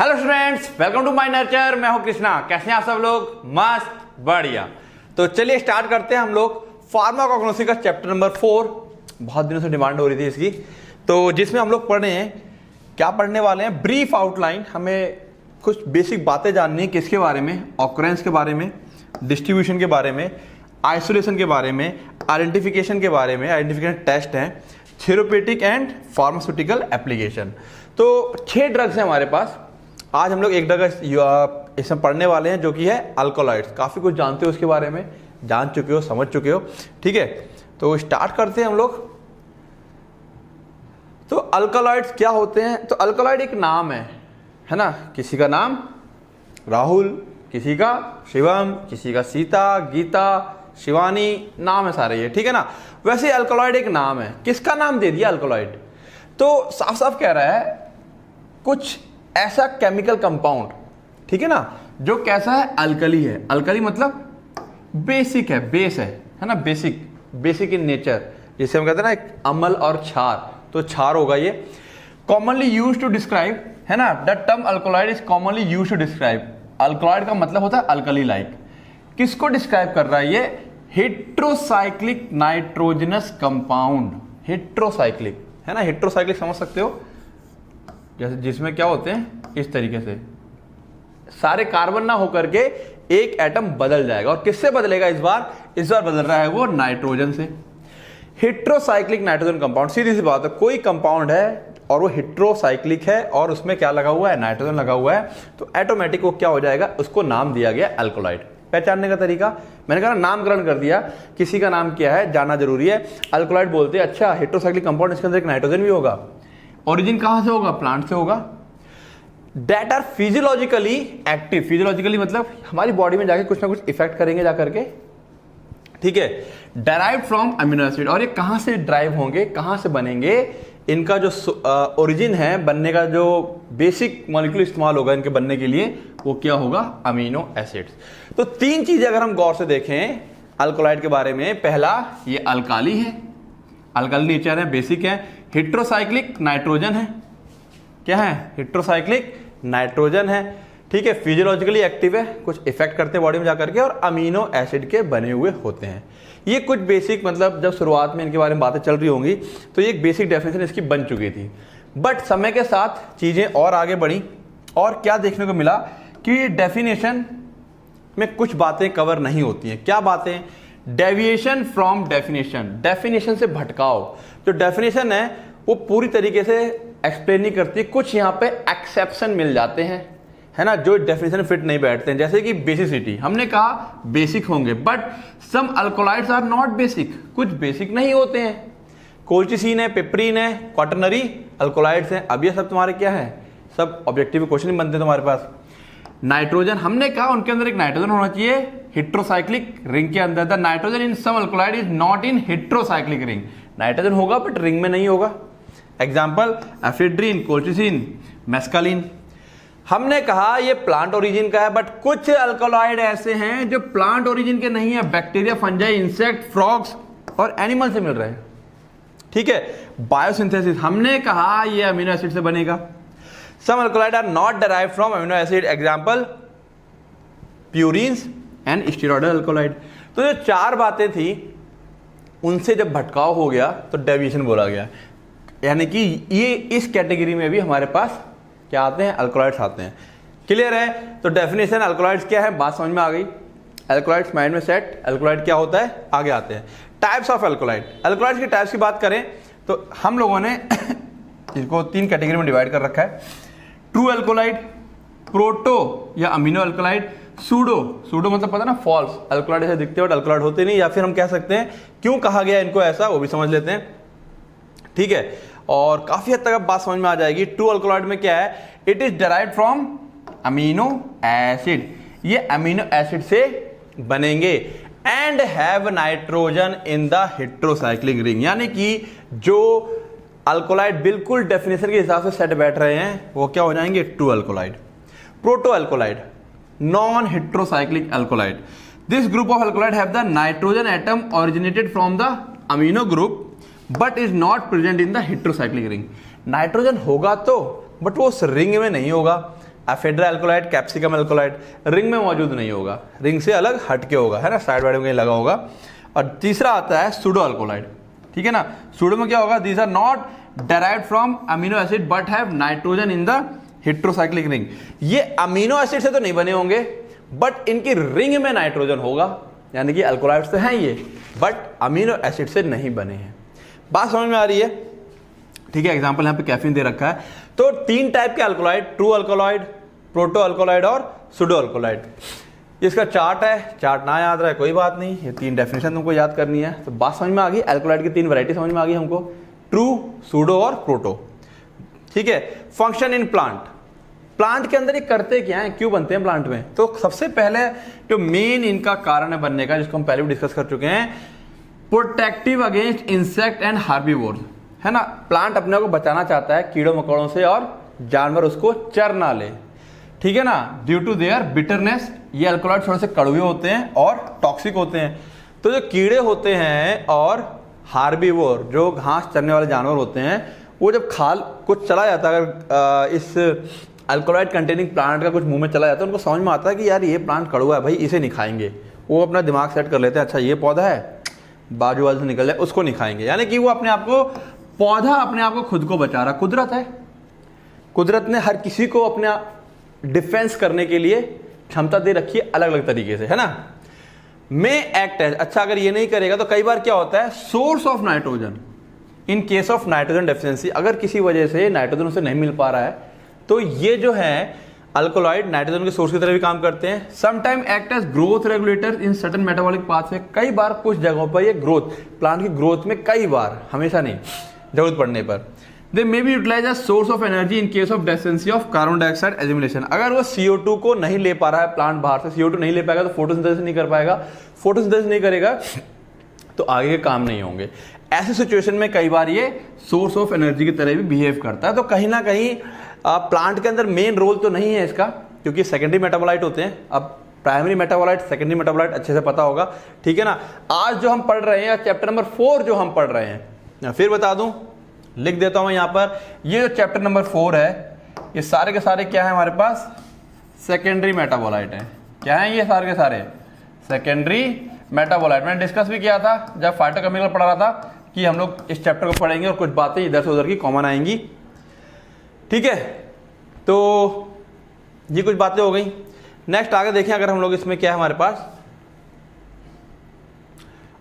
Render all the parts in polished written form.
Hello students, welcome to my nurture. मैं हूं कृष्णा। कैसे हैं आप सब लोग? मस्त, बढ़िया। तो चलिए स्टार्ट करते हैं हम लोग फार्माकोग्नोसी का चैप्टर नंबर 4। बहुत दिनों से डिमांड हो रही थी इसकी, तो जिसमें हम लोग पढ़ रहे हैं, क्या पढ़ने वाले हैं, ब्रीफ आउटलाइन। हमें कुछ बेसिक बातें जाननी है किसके बारे में, ऑकरेंस के बारे में, डिस्ट्रीब्यूशन के बारे में, आइसोलेशन के बारे में, आइडेंटिफिकेशन के बारे में। आइडेंटिफिकेशन टेस्ट हैं, थेरेप्यूटिक एंड फार्मास्यूटिकल एप्लीकेशन। तो 6 ड्रग्स हैं हमारे पास। आज हम लोग एक ड्रग इसमें पढ़ने वाले हैं जो कि है अल्कोलॉइड्स। काफ़ी कुछ जानते हो उसके बारे में, जान चुके हो, समझ चुके हो, ठीक है। तो स्टार्ट करते हैं हम लोग। तो अल्कोलॉइड्स क्या होते हैं? तो अल्कोलॉइड एक नाम है ना। किसी का नाम राहुल, किसी का शिवम, किसी का सीता, गीता, शिवानी, नाम है सारे ये, ठीक है ना। वैसे अल्कोलॉइड एक नाम है। किसका नाम दे दिया अल्कोलॉइड? तो साफ साफ कह रहा है कुछ ऐसा केमिकल कंपाउंड, ठीक है ना, जो कैसा है, अल्कली है। अल्कली मतलब बेसिक है, बेस है ना, बेसिक इन नेचर, जिसे हम कहते हैं ना एक अम्ल और क्षार। तो क्षार होगा ये। कॉमनली यूज टू डिस्क्राइब, है ना, the term alkaloid is commonly use to describe. Alkaloid का मतलब होता है अल्कली लाइक। किसको डिस्क्राइब कर रहा है ये? Heterocyclic nitrogenous compound. हेट्रोसाइक्लिक है ना, हेट्रोसाइक्लिक समझ सकते हो, जैसे जिसमें क्या होते हैं, इस तरीके से सारे कार्बन ना होकर के एक एटम बदल जाएगा। और किससे बदलेगा इस बार? इस बार बदल रहा है वो नाइट्रोजन से। हेट्रोसाइक्लिक नाइट्रोजन कंपाउंड, सीधी सी बात है, कोई कंपाउंड है और वो हेट्रोसाइक्लिक है और उसमें क्या लगा हुआ है, नाइट्रोजन लगा हुआ है, तो ऑटोमेटिक वो क्या हो जाएगा, उसको नाम दिया गया अल्कोलॉइड। पहचानने का तरीका मैंने कहा नामकरण कर दिया। किसी का नाम क्या है जानना जरूरी है। अल्कोलॉइड बोलते हैं, अच्छा हेट्रोसाइक्लिक कंपाउंड, इसके अंदर एक नाइट्रोजन भी होगा। ओरिजिन कहां से होगा? प्लांट से होगा। That are physiologically active. Physiologically मतलब हमारी बॉडी में जाके कुछ ना कुछ इफेक्ट करेंगे जा करके, ठीक है। Derived from amino acid. और ये कहां से ड्राइव होंगे, कहां से बनेंगे? इनका जो ओरिजिन है, बनने का जो बेसिक मॉलिक्यूल इस्तेमाल होगा इनके बनने के लिए, वो क्या होगा? Amino acids. तो 3 चीजें अगर हम गौर से देखें अल्कोलॉइड के बारे में, पहला ये अल्काली है, अल्काली नेचर है, बेसिक है। हेट्रोसाइक्लिक नाइट्रोजन है, क्या है? हेट्रोसाइक्लिक नाइट्रोजन है, ठीक है। फिजियोलॉजिकली एक्टिव है, कुछ इफेक्ट करते हैं बॉडी में जाकर के, और अमीनो एसिड के बने हुए होते हैं। ये कुछ बेसिक, मतलब जब शुरुआत में इनके बारे में बातें चल रही होंगी तो ये एक बेसिक डेफिनेशन इसकी बन चुकी थी। बट समय के साथ चीजें और आगे बढ़ी और क्या देखने को मिला कि डेफिनेशन में कुछ बातें कवर नहीं होती हैं। क्या बातें? डेविएशन फ्रॉम डेफिनेशन, डेफिनेशन से भटकाव। जो डेफिनेशन है वो पूरी तरीके से एक्सप्लेन नहीं करती, कुछ यहाँ पे एक्सेप्शन मिल जाते हैं, है ना, जो डेफिनेशन फिट नहीं बैठते हैं। जैसे कि बेसिसिटी, हमने कहा बेसिक होंगे, but some alkaloids are not basic, कुछ बेसिक नहीं होते हैं। कोल्चिसिन है, पिपरीन है, क्वाटरनरी अल्कोलॉइड्स हैं। अब ये सब तुम्हारे क्या है, सब ऑब्जेक्टिव क्वेश्चन बनते हैं तुम्हारे पास। नाइट्रोजन, हमने कहा उनके अंदर एक नाइट्रोजन होना चाहिए हेट्रोसाइक्लिक रिंग के अंदर। The nitrogen in some alkaloid is not in heterocyclic ring. Nitrogen होगा बट रिंग में नहीं होगा। Example ephedrine, colchicine, mescaline. हमने कहा ये प्लांट ओरिजिन का है, बट कुछ अल्कोलॉइड ऐसे हैं जो प्लांट ओरिजिन के नहीं है, बैक्टीरिया, फंजाई, इंसेक्ट, फ्रॉग्स और एनिमल से मिल रहे हैं, ठीक है। बायोसिंथेसिस, हमने कहा ये अमीनो एसिड से बनेगा। Some alkaloid are not derived from amino acid, example purines and steroidal alkaloid. तो जो 4 बातें थी उनसे जब भटकाव हो गया तो डेविएशन बोला गया, यानी कि ये इस कैटेगरी में भी हमारे पास क्या आते हैं, अल्कोलॉइड्स आते हैं। क्लियर है? तो डेफिनेशन अल्कोलॉइड्स क्या है, बात समझ में आ गई। अल्कोलॉइड्स माइंड में सेट। अल्कोलॉइड क्या होता है, आगे आते हैं। Types of alkaloid. अल्कोलॉइड्स की टाइप्स की बात करें तो हम लोगों ने इसको 3 कैटेगरी में डिवाइड कर रखा है। ट्रू अल्कोलॉइड, प्रोटो या अमीनो अल्कोलॉइड, सूडो मतलब पता ना, फॉल्स अल्कोलॉइड ऐसे दिखते हैं बट अल्कोलॉइड होते नहीं, या फिर हम कह सकते हैं क्यों कहा गया इनको ऐसा, वो भी समझ लेते हैं, ठीक है। और काफी हद तक अब बात समझ में आ जाएगी। ट्रू अल्कोलॉइड में क्या है, it is derived from amino acid, ये अमीनो एसिड से बनेंगे, and have nitrogen in the heterocyclic ring. यानी कि जो अल्कोलॉइड बिल्कुल डेफिनेशन के हिसाब से सेट बैठ रहे हैं वो क्या हो जाएंगे, true alkaloid. Proto alkaloid, non heterocyclic alkaloid. This group of alkaloid have the nitrogen atom originated from the amino group but is not present in the heterocyclic ring. Nitrogen होगा तो, बट वो उस रिंग में नहीं होगा। Ephedra alkaloid, capsicum alkaloid ring में मौजूद नहीं होगा, रिंग से अलग हटके होगा, है ना, साइड वाइड में कहीं लगा होगा। और तीसरा आता है सूडो अल्कोलाइड, ठीक है ना। सूडो में क्या होगा, these are not derived from amino acid but have nitrogen in the heterocyclic ring। ये अमीनो एसिड से तो नहीं बने होंगे बट इनकी रिंग में नाइट्रोजन होगा, यानी कि अल्कोलाइड्स तो हैं ये बट अमीनो एसिड से नहीं बने हैं। बात समझ में आ रही है, ठीक है। एग्जांपल यहाँ पे कैफीन दे रखा है। तो 3 टाइप के alkaloid, true alkaloid, proto alkaloid और सूडो अल्कोलाइड। इसका चार्ट है, चार्ट ना याद रहे कोई बात नहीं, ये 3 डेफिनेशन तुमको याद करनी है। तो बात समझ में आ गई, अल्कोलाइड की 3 वैरायटी समझ में आ गई हमको, ट्रू, सूडो और प्रोटो, ठीक है। फंक्शन इन प्लांट, प्लांट के अंदर ये करते क्या है, क्यों बनते हैं प्लांट में। तो सबसे पहले जो मेन इनका कारण है बनने का, जिसको हम पहले भी डिस्कस कर चुके हैं, protective against insect and herbivores, है ना। प्लांट अपने को बचाना चाहता है कीड़ों मकोड़ों से और जानवर उसको चर ना ले, ठीक है ना। ड्यू टू देयर बिटरनेस, ये अल्कोलाइड थोड़े से कड़वे होते हैं और टॉक्सिक होते हैं। तो जो कीड़े होते हैं और हार्बीवोर, जो घास चरने वाले जानवर होते हैं, वो जब खाल कुछ चला जाता है, अगर इस अल्कोलाइड कंटेनिंग प्लांट का कुछ मुंह में चला जाता है, उनको समझ में आता है कि यार ये प्लांट कड़वा है भाई, इसे नहीं खाएंगे। वो अपना दिमाग सेट कर लेते हैं, अच्छा ये पौधा है, बाजू वाले से निकल जाए, उसको नहीं खाएंगे। यानी कि वो अपने आप को, पौधा अपने आप को खुद को बचा रहा। कुदरत है, कुदरत ने हर किसी को अपना डिफेंस करने के लिए क्षमता दे रखी है अलग अलग तरीके से, है ना। में एक्ट है, अच्छा अगर ये नहीं करेगा तो कई बार क्या होता है, source of nitrogen in case of nitrogen deficiency. अगर किसी वजह से नाइट्रोजन उसे नहीं मिल पा रहा है तो ये जो है अल्कोलाइड नाइट्रोजन के सोर्स की तरह भी काम करते हैं। Sometime act as growth regulator in certain metabolic pathway. कई बार कुछ जगहों पर ये ग्रोथ, प्लांट की ग्रोथ में कई बार, हमेशा नहीं, जरूरत पड़ने पर। They may be utilize as source of energy in case of deficiency of carbon dioxide assimilation. अगर वो CO2 को नहीं ले पा रहा है, प्लांट बाहर से CO2 नहीं ले पाएगा तो फोटोसिंथेसिस नहीं कर पाएगा, फोटोसिंथेसिस नहीं करेगा तो आगे के काम नहीं होंगे। ऐसे सिचुएशन में कई बार ये सोर्स ऑफ एनर्जी की तरह भी बिहेव करता है। तो कहीं ना कहीं प्लांट के अंदर मेन रोल तो नहीं है इसका, क्योंकि सेकेंडरी मेटाबोलाइट होते हैं। अब प्राइमरी मेटाबोलाइट, सेकेंडरी मेटाबोलाइट अच्छे से पता होगा, ठीक है ना। आज जो हम पढ़ रहे हैं, चैप्टर नंबर 4 जो हम पढ़ रहे हैं, फिर बता दूं, लिख देता हूं यहां पर, ये जो चैप्टर नंबर 4 है, ये सारे के सारे क्या है हमारे पास, सेकेंडरी मेटाबोलाइट है। क्या है ये सारे के सारे, सेकेंडरी मेटाबोलाइट। मैंने डिस्कस भी किया था जब फाइटोकेमिकल पढ़ा रहा था कि हम लोग इस चैप्टर को पढ़ेंगे और कुछ बातें इधर से उधर की कॉमन आएंगी, ठीक है। तो ये कुछ बातें हो गई। नेक्स्ट आगे देखें, अगर हम लोग इसमें क्या है हमारे पास,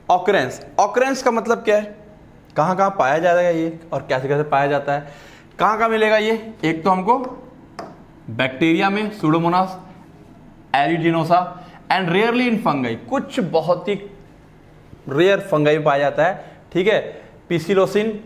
ऑकरेंस। ऑकरेंस का मतलब क्या है, कहां कहां पाया जाएगा ये और कैसे कैसे पाया जाता है, कहां कहां मिलेगा ये। एक तो हमको बैक्टीरिया में Pseudomonas एरिजिनोसा and rarely in fungi, कुछ बहुत ही रेयर फंगाई में पाया जाता है, ठीक है। पिसिलोसिन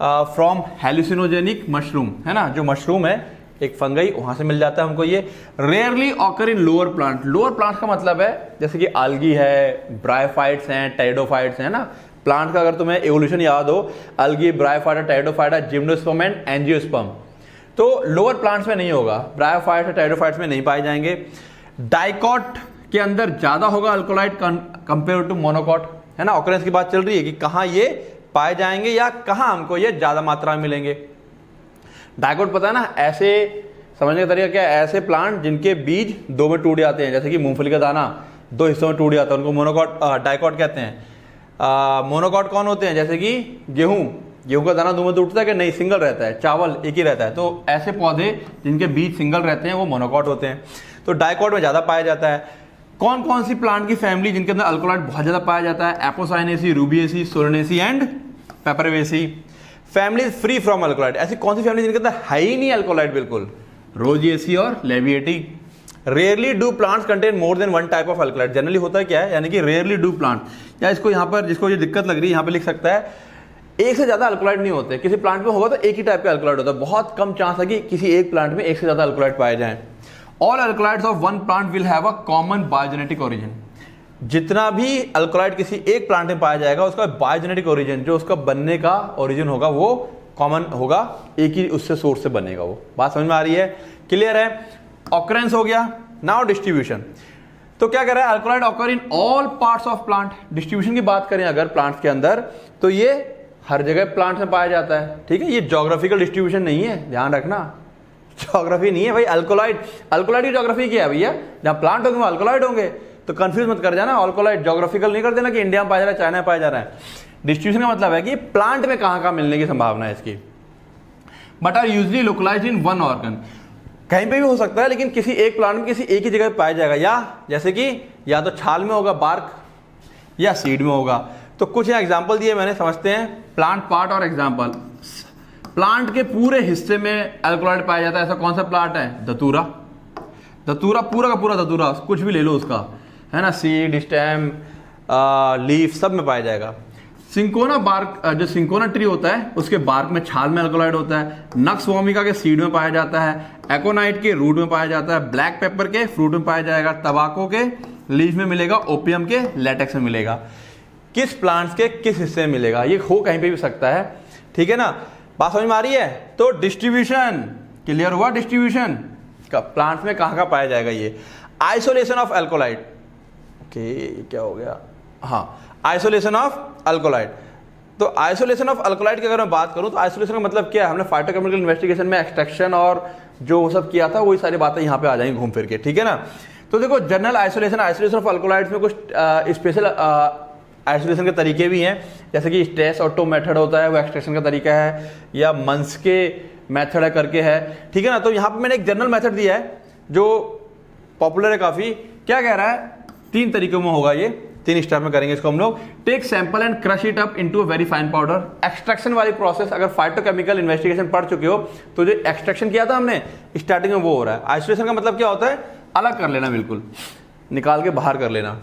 फ्रॉम हेलुसिनोजेनिक मशरूम, है ना, जो मशरूम है एक फंगाई, वहां से मिल जाता है हमको ये। Rarely occur in lower plant. Lower plant का मतलब है जैसे कि आल्गी है, ब्रायोफाइट्स हैं, टेरिडोफाइट्स हैं ना। प्लांट का अगर तुम्हें एवोल्यूशन याद हो, algae, bryophyta, pteridophyta, gymnosperm and angiosperm, तो लोअर प्लांट्स में नहीं होगा, ब्रायोफाइट्स और टेरिडोफाइट्स में नहीं पाए जाएंगे। डाइकॉट के अंदर ज्यादा होगा अल्कोलाइड कंपेयर टू मोनोकॉट, है ना। ऑकरेंस की बात चल रही है कि कहां ये पाए जाएंगे या कहां हमको ये ज्यादा मात्रा में मिलेंगे। डाइकॉट पता है ना, ऐसे समझने का तरीका क्या है, ऐसे प्लांट जिनके बीज 2 में टूट जाते हैं, जैसे कि मूंगफली का दाना 2 हिस्सों में टूट जाता है, उनको मोनोकॉट डाइकॉट कहते हैं। मोनोकॉट कौन होते हैं, जैसे कि गेहूं का दाना 2 में टूटता है कि नहीं, सिंगल रहता है, चावल एक ही रहता है। तो ऐसे पौधे जिनके बीज सिंगल रहते हैं वो मोनोकॉट होते हैं। तो डाइकॉट में ज्यादा पाया जाता है। कौन कौन सी प्लांट की फैमिली जिनके अंदर अल्कोलाइड बहुत ज्यादा पाया जाता है, Apocynaceae, Rubiaceae, Solanaceae and Papaveraceae. Family free from alkaloid, ऐसी कौन सी फैमिली जिनके अंदर है ही नहीं अल्कोलाइड बिल्कुल, रोजिएसी और Labiatae. Rarely do plants contain more than 1 type of alkaloid. Generally होता है क्या है, यानी कि रेयरली डू प्लांट, या इसको यहाँ पर जिसको ये दिक्कत लग रही है यहाँ पे लिख सकता है, एक से ज्यादा अल्कोलाइड नहीं होते। किसी प्लांट में होगा तो एक ही टाइप का अल्कोलाइड होता है, बहुत कम चांस है कि किसी एक प्लांट में एक से ज्यादा अल्कोलाइड पाए जाएं। All alkaloids of one plant will have a common biogenetic origin. जितना भी अल्कोलाइड किसी एक प्लांट में पाया जाएगा उसका बायोजेनेटिक ओरिजिन, जो उसका बनने का ओरिजिन होगा वो कॉमन होगा, एक ही उससे सोर्स से बनेगा वो। बात समझ में आ रही है, क्लियर है। ऑकरेंस हो गया। Now distribution. तो क्या कर रहा है, alkaloid occur in all parts of plant. Distribution की बात करें अगर प्लांट्स के अंदर, तो ये हर जगह प्लांट में पाया जाता है, ठीक है। ये ज्योग्राफिकल डिस्ट्रीब्यूशन नहीं है, ध्यान रखना, ज्योग्राफी नहीं है भाई, अल्कोलाइड। अल्कोलाइड की ज्योग्राफी क्या है भैया? जहाँ प्लांट होंगे वहाँ अल्कोलाइड होंगे। तो कंफ्यूज मत कर जाना, अल्कोलाइड ज्योग्राफिकल नहीं कर देना कि इंडिया में पाया जा रहा है, चाइना में पाया जा रहा है। डिस्ट्रीब्यूशन का मतलब है कि प्लांट में कहाँ कहाँ मिलने की संभावना है इसकी। But are usually localized in one organ, कहीं पे भी हो सकता है लेकिन किसी एक प्लांट में किसी एक ही जगह पाया जाएगा, या जैसे कि या तो छाल में होगा बार्क, या सीड में होगा। तो कुछ यहाँ एग्जाम्पल दिए मैंने, समझते हैं। प्लांट पार्ट और एग्जाम्पल। प्लांट के पूरे हिस्से में अल्कोलाइड पाया जाता है, ऐसा कौन सा प्लांट है? धतूरा। धतूरा पूरा का पूरा धतूरा, कुछ भी ले लो उसका, है ना, सीड, स्टेम, लीफ, सब में पाया जाएगा। सिंकोना बार्क, जो सिंकोना ट्री होता है उसके बार्क में, छाल में अल्कोलाइड होता है। नक्स वोमिका के सीड में पाया जाता है। एकोनाइट के रूट में पाया जाता है। ब्लैक पेपर के फ्रूट में पाया जाएगा। तंबाकू के लीफ में मिलेगा। ओपियम के लेटेक्स में मिलेगा। किस प्लांट्स के किस हिस्से में मिलेगा, ये हो कहीं पे भी सकता है, ठीक है ना। बात समझ में आ रही है? तो डिस्ट्रीब्यूशन क्लियर हुआ, डिस्ट्रीब्यूशन का प्लांट्स में कहाँ कहाँ पाया जाएगा ये। आइसोलेशन ऑफ अल्कोलाइड, ओके क्या हो गया, हाँ, आइसोलेशन ऑफ अल्कोलाइड। तो आइसोलेशन ऑफ अल्कोलाइड की अगर मैं बात करूं तो आइसोलेशन का मतलब क्या है? हमने फाइटोकेमिकल इन्वेस्टिगेशन में एक्सट्रैक्शन और जो वो सब किया था, वही सारी बातें यहाँ पे आ जाएंगी घूम फिर के, ठीक है ना। तो देखो general isolation, isolation of alkaloids में कुछ स्पेशल आइसोलेशन के तरीके भी हैं, जैसे कि स्ट्रेस ऑटो मेथड होता है, वो एक्सट्रैक्शन का तरीका है, या मंस के मेथड है करके है, ठीक है ना। तो यहाँ पे मैंने एक जनरल मेथड दिया है जो पॉपुलर है काफी। क्या कह रहा है? 3 तरीकों में होगा ये, 3 स्टेप में करेंगे इसको हम लोग। Take sample and crush it up into a very fine powder. Extraction वाली प्रोसेस, अगर फाइटोकेमिकल इन्वेस्टिगेशन पढ़ चुके हो तो जो एक्सट्रैक्शन किया था हमने स्टार्टिंग में वो हो रहा है। आइसोलेशन का मतलब क्या होता है? अलग कर लेना, बिल्कुल निकाल के बाहर कर लेना।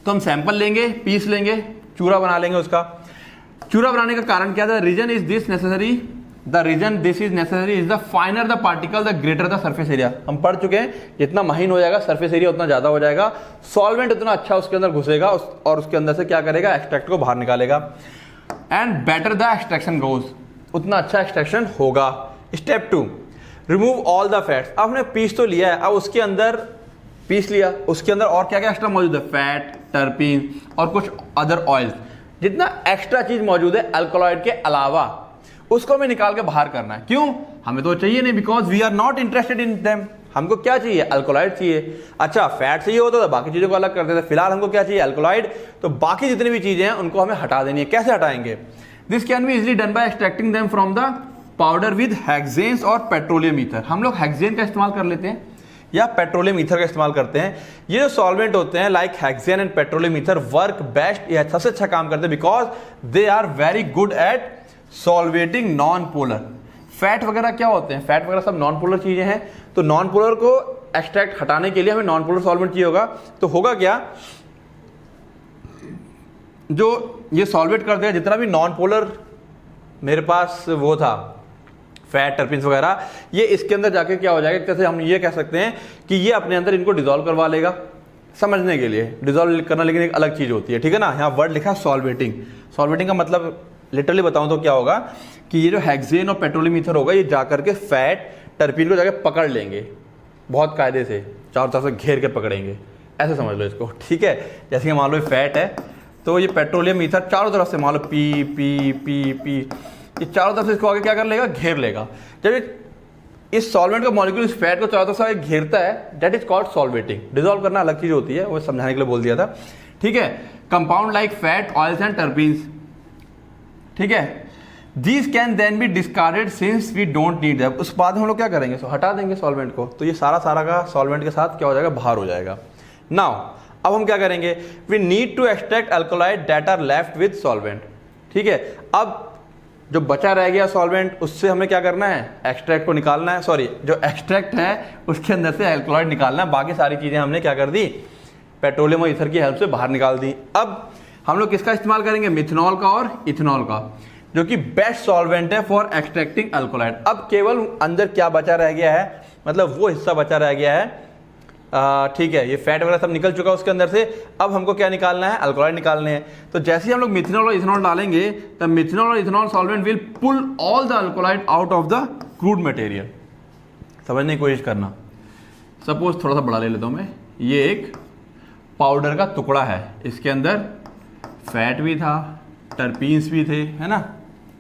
तो हम सैंपल लेंगे, पीस लेंगे, चूरा बना लेंगे उसका। चूरा बनाने का कारण क्या था? Reason is this necessary, the reason this is necessary is the finer the particle the greater the surface area. हम पढ़ चुके हैं, जितना महीन हो जाएगा सरफेस एरिया उतना ज्यादा हो जाएगा, सॉल्वेंट उतना अच्छा उसके अंदर घुसेगा और उसके अंदर से क्या करेगा? एक्सट्रैक्ट को बाहर निकालेगा। And better the extraction goes, उतना अच्छा एक्सट्रैक्शन होगा। Step 2, remove all the fats. अब हमने पीस तो लिया है, अब उसके अंदर पीस लिया, उसके अंदर और क्या क्या एक्स्ट्रा मौजूद है? फैट, टर्पीन और कुछ अदर ऑयल्स। जितना एक्स्ट्रा चीज मौजूद है अल्कोलॉइड के अलावा, उसको हमें निकाल के बाहर करना है। क्यों? हमें तो चाहिए नहीं, because we are not interested in them. हमको क्या चाहिए? अल्कोलॉइड चाहिए। अच्छा, फैट चाहिए होता तो बाकी चीजों को अलग कर देते, फिलहाल हमको क्या चाहिए? अल्कोलॉइड। तो बाकी जितनी भी चीजें हैं उनको हमें हटा देनी है। कैसे हटाएंगे? This can be easily done by extracting them from the powder with hexanes और पेट्रोलियम ईथर। हम लोग हेक्सेन का इस्तेमाल कर लेते हैं या पेट्रोलियम ईथर का इस्तेमाल करते हैं। ये जो सॉल्वेंट होते हैं like hexane and petroleum ether work best, ये सबसे अच्छा काम करते हैं because they are very good at solvating non polar. Fat वगैरह क्या होते हैं? फैट वगैरह सब नॉन पोलर चीजें हैं। तो नॉन पोलर को एक्सट्रैक्ट हटाने के लिए हमें नॉन पोलर सॉल्वेंट चाहिए होगा। तो होगा क्या? जो ये सॉल्वेट कर देगा जितना भी नॉन पोलर मेरे पास वो था, फैट, टर्पिन्स वगैरह, ये इसके अंदर जाके क्या हो जाएगा? जैसे हम ये कह सकते हैं कि ये अपने अंदर इनको डिसॉल्व करवा लेगा। समझने के लिए डिसॉल्व करना लेकिन एक अलग चीज होती है, ठीक है ना। यहाँ वर्ड लिखा है सॉल्वेटिंग। सॉल्वेटिंग का मतलब लिटरली बताऊं तो क्या होगा कि ये जो हेक्सेन और पेट्रोलियम ईथर होगा, ये जाकर के फैट, टर्पिन को जाके पकड़ लेंगे बहुत कायदे से, चारों तरफ से घेर के पकड़ेंगे, ऐसे समझ लो इसको, ठीक है। जैसे कि मान लो फैट है तो ये पेट्रोलियम ईथर चारों तरफ से मान लो पी पी पी पी, ये चारों तरफ से इसको आगे क्या कर लेगा? घेर लेगा। जब इस सॉल्वेंट का मॉलिक्यूल इस फैट को चारों तरफ से घेरता है, दैट इज कॉल्ड सॉल्वेटिंग। डिसॉल्व करना अलग चीज होती है, वो समझाने के लिए बोल दिया था, ठीक है। Compound like fat, oils and terpenes, ठीक है, these can then be discarded since we don't need them. उस बाद हम लोग क्या करेंगे? सो हटा देंगे सॉल्वेंट को। तो ये सारा का सॉल्वेंट के साथ क्या हो जाएगा? बाहर हो जाएगा। नाउ अब हम क्या करेंगे? We need to extract alkaloid that are left with solvent, ठीक है। अब जो बचा रह गया सॉल्वेंट, उससे हमें क्या करना है? एक्सट्रैक्ट को निकालना है, सॉरी जो एक्सट्रैक्ट है उसके अंदर से अल्कोलाइड निकालना है। बाकी सारी चीजें हमने क्या कर दी? पेट्रोलियम और ईथर की हेल्प से बाहर निकाल दी। अब हम लोग किसका इस्तेमाल करेंगे? मिथनॉल का और इथेनॉल का, जो कि बेस्ट सॉल्वेंट है फॉर एक्सट्रैक्टिंग अल्कोलाइड। अब केवल अंदर क्या बचा रह गया है, मतलब वो हिस्सा बचा रह गया है, ठीक है, ये फैट वगैरह सब निकल चुका है उसके अंदर से। अब हमको क्या निकालना है? अल्कोलाइड निकालने हैं। तो जैसे ही हम लोग मिथनॉल और इथेनॉल डालेंगे, तब मिथनॉल और ethanol solvent will pull all the alkaloid out of the crude material. समझने की कोशिश करना। सपोज थोड़ा सा बड़ा ले लेता हूं मैं, ये एक पाउडर का टुकड़ा है, इसके अंदर फैट भी था, टर्पीन्स भी थे, है ना,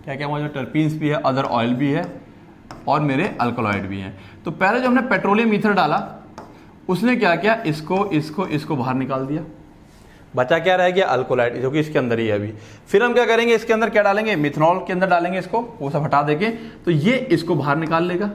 क्या क्या मौजूद? टर्पीन्स भी है, अदर ऑयल भी है, और मेरे अल्कोलॉइड भी हैं। तो पहले जो हमने पेट्रोलियम ईथर डाला उसने क्या किया, इसको बाहर निकाल दिया, बचा क्या रह गया, अल्कोलाइड, जो कि इसके अंदर ही है अभी। फिर हम क्या करेंगे, इसके अंदर क्या डालेंगे, मिथनॉल के अंदर डालेंगे इसको, वो सब हटा देंगे तो ये इसको बाहर निकाल लेगा,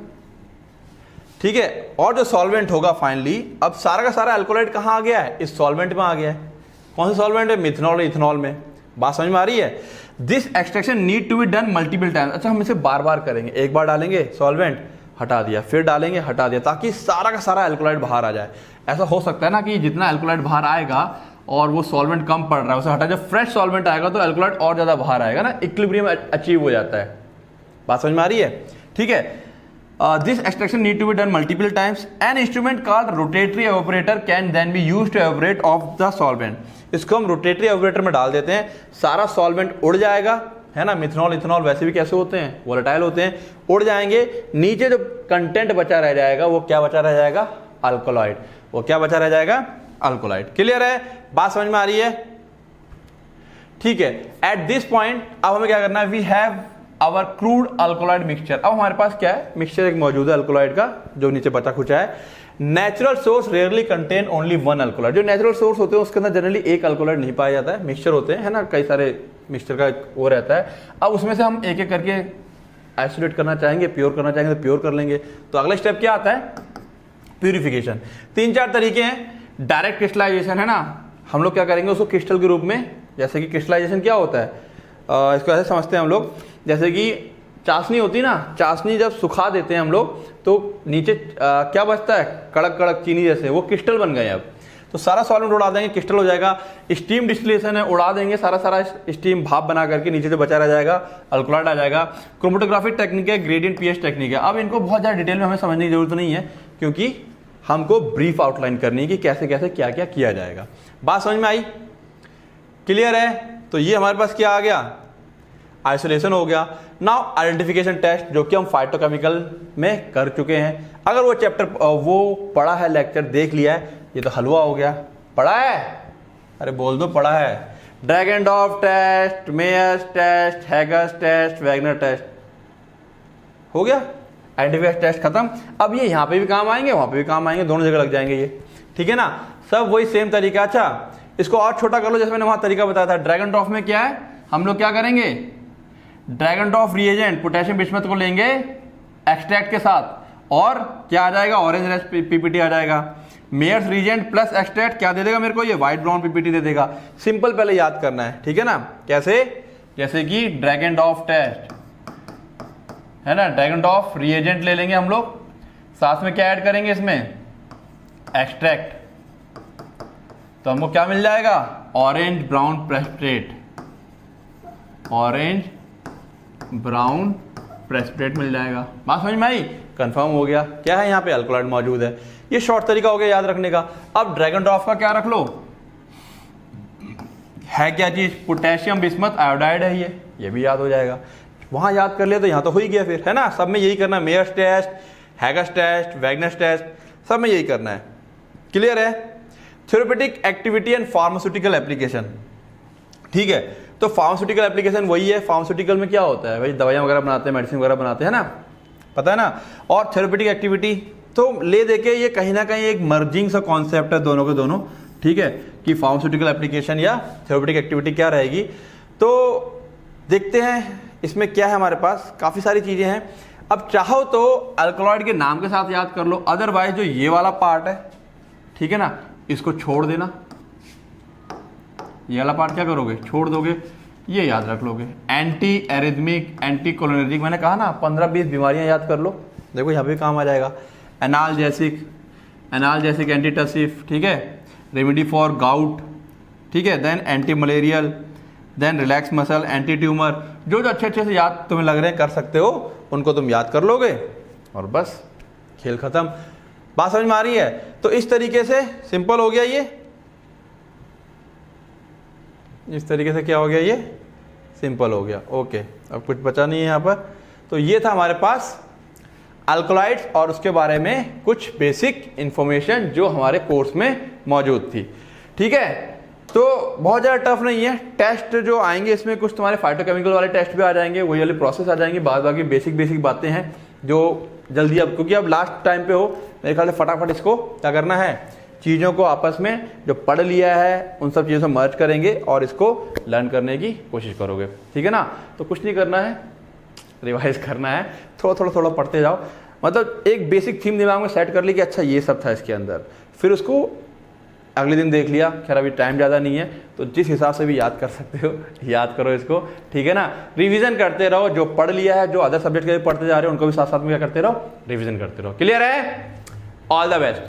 ठीक है। और जो सॉल्वेंट होगा फाइनली, अब सारा का सारा अल्कोलाइड कहाँ आ गया है, इस सॉल्वेंट में आ गया है। कौन सा सॉल्वेंट है, मिथनॉल, इथनॉल में। बात समझ में आ रही है। This extraction need to be done multiple times. अच्छा, हम इसे बार बार करेंगे, एक बार डालेंगे सॉल्वेंट, हटा दिया, फिर डालेंगे, हटा दिया, ताकि सारा का सारा अल्कोलाइड बाहर आ जाए। ऐसा हो सकता है ना कि जितना अल्कोलाइड बाहर आएगा और वो सॉल्वेंट कम पड़ रहा है उसे हटा, जब फ्रेश सॉल्वेंट आएगा तो अल्कोलाइड और ज्यादा बाहर आएगा ना, इक्विलिब्रियम अचीव हो जाता है। बात समझ में आ रही है, ठीक है। This extraction need to be done multiple times. An instrument called rotatory evaporator can then be used to evaporate off the solvent. इसको हम रोटेटरी एवापोरेटर में डाल देते हैं, सारा सॉल्वेंट उड़ जाएगा, है ना। मिथनॉल इथनॉल वैसे भी कैसे होते हैं, वोलेटाइल होते हैं, उड़ जाएंगे। नीचे जो कंटेंट बचा रह जाएगा वो क्या बचा रह जाएगा, अल्कोलॉइड। वो क्या बचा रह जाएगा, अल्कोलॉइड। क्लियर है, बात समझ में आ रही है, ठीक है। एट दिस पॉइंट अब हमें क्या करना है, we have our crude alkaloid mixture. अब हमारे पास क्या है, मिक्सचर एक मौजूद है अल्कोलॉइड का जो नीचे बचा खुचा है। Natural source rarely contain only one alkaloid. जो नेचुरल सोर्स होते हैं उसके अंदर जनरली एक अल्कोलॉइड नहीं पाया जाता है, मिक्सचर होते हैं, है ना, कई सारे मिक्सचर का वो रहता है। अब उसमें से हम एक एक करके आइसोलेट करना चाहेंगे, प्योर करना चाहेंगे तो प्योर कर लेंगे। तो अगला स्टेप क्या आता है, प्यूरिफिकेशन। 3-4 तरीके हैं। डायरेक्ट क्रिस्टलाइजेशन, है ना, हम लोग क्या करेंगे उसको क्रिस्टल के रूप में, जैसे कि क्रिस्टलाइजेशन क्या होता है, इसको ऐसे समझते हैं हम लोग, जैसे कि चाशनी होती ना, चाशनी जब सुखा देते हैं हम लोग तो नीचे क्या बचता है, कड़क कड़क चीनी जैसे, वो क्रिस्टल बन गए। अब तो सारा सॉल्वेंट उड़ा देंगे, क्रिस्टल हो जाएगा। स्टीम डिस्टिलेशन है, उड़ा देंगे सारा स्टीम, भाप बना करके नीचे जो बचा रह जाएगा अल्कोलॉइड आ जाएगा। क्रोमेटोग्राफिक टेक्निक है, ग्रेडियंट पीएच टेक्निक है। अब इनको बहुत ज़्यादा डिटेल में हमें समझने की जरूरत नहीं है, क्योंकि हमको ब्रीफ आउटलाइन करनी है कि कैसे कैसे क्या क्या किया जाएगा। बात समझ में आई, क्लियर है। तो ये हमारे पास क्या आ गया, आइसोलेशन हो गया। नाउ आइडेंटिफिकेशन टेस्ट, जो कि हम फाइटोकेमिकल में कर चुके हैं। अगर वो चैप्टर वो पढ़ा है, लेक्चर देख लिया है, ये तो हलवा हो गया। पढ़ा है, अरे बोल दो पढ़ा है। Dragendorff test, Mayer's test, Hager's test, Wagner test हो गया। आइडेंटिफिकेशन टेस्ट खत्म। अब ये यहाँ पे भी काम आएंगे, वहां पे भी काम आएंगे, दोनों जगह लग जाएंगे ये, ठीक है ना, सब वही सेम तरीका। अच्छा, इसको और छोटा कर लो, जैसे मैंने वहां तरीका बताया था। ड्रैगनडॉर्फ में क्या है, हम लोग क्या करेंगे, ड्रैगनडॉर्फ रिएजेंट पोटेशियम बिस्मथ को लेंगे एक्सट्रैक्ट के साथ, और क्या आ जाएगा, ऑरेंज रेड पीपीटी आ जाएगा। मेयर्स रिएजेंट प्लस एक्सट्रैक्ट क्या दे देगा मेरे को, ये व्हाइट ब्राउन पीपीटी दे देगा। सिंपल पहले याद करना है, ठीक है ना। कैसे, जैसे कि ड्रैगनडॉर्फ टेस्ट है ना, ड्रैगनडॉर्फ रिएजेंट ले लेंगे हम लोग, साथ में क्या ऐड करेंगे इसमें, एक्सट्रैक्ट, तो हमको क्या मिल जाएगा, orange brown precipitate, orange brown precipitate मिल जाएगा। बात समझ में आई, कंफर्म हो गया। क्या है यहाँ पे, अल्कोलॉइड मौजूद है। ये शॉर्ट तरीका हो गया याद रखने का। अब ड्रैगनडॉर्फ का क्या रख लो, है क्या चीज, पोटेशियम बिस्मथ आयोडाइड है, ये भी याद हो जाएगा। वहां याद कर लिया तो यहाँ तो हो ही गया फिर, है ना। सब में यही करना है, Mayer's test, Hager's test, Wagner's test, सब में यही करना है। क्लियर है। Therapeutic activity and pharmaceutical application, ठीक है। तो फार्मास्यूटिकल एप्लीकेशन वही है, फार्मास्यूटिकल में क्या होता है भाई, दवाइयां वगैरह बनाते हैं, मेडिसिन वगैरह बनाते हैं ना, पता है ना। और थेरेप्यूटिक एक्टिविटी तो ले देके ये कहीं ना कहीं एक मर्जिंग सा कॉन्सेप्ट है दोनों के दोनों, ठीक है, कि फार्मास्यूटिकल एप्लीकेशन या थेरेप्यूटिक एक्टिविटी क्या रहेगी। तो देखते हैं इसमें क्या है, हमारे पास काफ़ी सारी चीज़ें हैं। अब चाहो तो अल्कलॉइड के नाम के साथ याद कर लो, अदरवाइज जो ये वाला पार्ट है, ठीक है ना, इसको छोड़ देना। ये वाला पार्ट क्या करोगे, छोड़ दोगे, ये याद रख लोगे। एंटी एरिथमिक, एंटी कोलिनर्जिक, मैंने कहा ना 15-20 बीमारियां याद कर लो, देखो यहाँ पे काम आ जाएगा। एनाल्जेसिक, एनाल्जेसिक एंटीटसिफ, ठीक है, रेमेडी फॉर गाउट, ठीक है, then anti malarial, then relax muscle, anti tumour, जो जो अच्छे अच्छे से याद तुम्हें लग रहे हैं कर सकते हो, उनको तुम याद कर लोगे और बस खेल खत्म। बात समझ में आ रही है। तो इस तरीके से सिंपल हो गया ये, इस तरीके से क्या हो गया, ये सिंपल हो गया। ओके, अब कुछ बचा नहीं है यहाँ पर। तो ये था हमारे पास अल्कोलाइड्स और उसके बारे में कुछ बेसिक इंफॉर्मेशन जो हमारे कोर्स में मौजूद थी, ठीक है। तो बहुत ज़्यादा टफ नहीं है। टेस्ट जो आएंगे इसमें कुछ तुम्हारे फाइटोकेमिकल वाले टेस्ट भी आ जाएंगे, वही वाले प्रोसेस आ जाएंगे, बाद बाकी बेसिक बातें हैं जो जल्दी अब, क्योंकि अब लास्ट टाइम पे हो, मेरे ख्याल से फटाफट इसको क्या करना है, चीज़ों को आपस में जो पढ़ लिया है उन सब चीज़ों से मर्ज करेंगे और इसको लर्न करने की कोशिश करोगे, ठीक है ना। तो कुछ नहीं करना है, रिवाइज करना है, थोड़ा पढ़ते जाओ। मतलब एक बेसिक थीम दिमाग में सेट कर ली कि अच्छा ये सब था इसके अंदर, फिर उसको अगले दिन देख लिया। खैर अभी टाइम ज़्यादा नहीं है, तो जिस हिसाब से भी याद कर सकते हो याद करो इसको, ठीक है ना। रिवीजन करते रहो, जो पढ़ लिया है, जो अदर सब्जेक्ट के भी पढ़ते जा रहे हो उनको भी साथ साथ में क्या करते रहो, रिवीजन करते रहो। क्लियर है? All the best.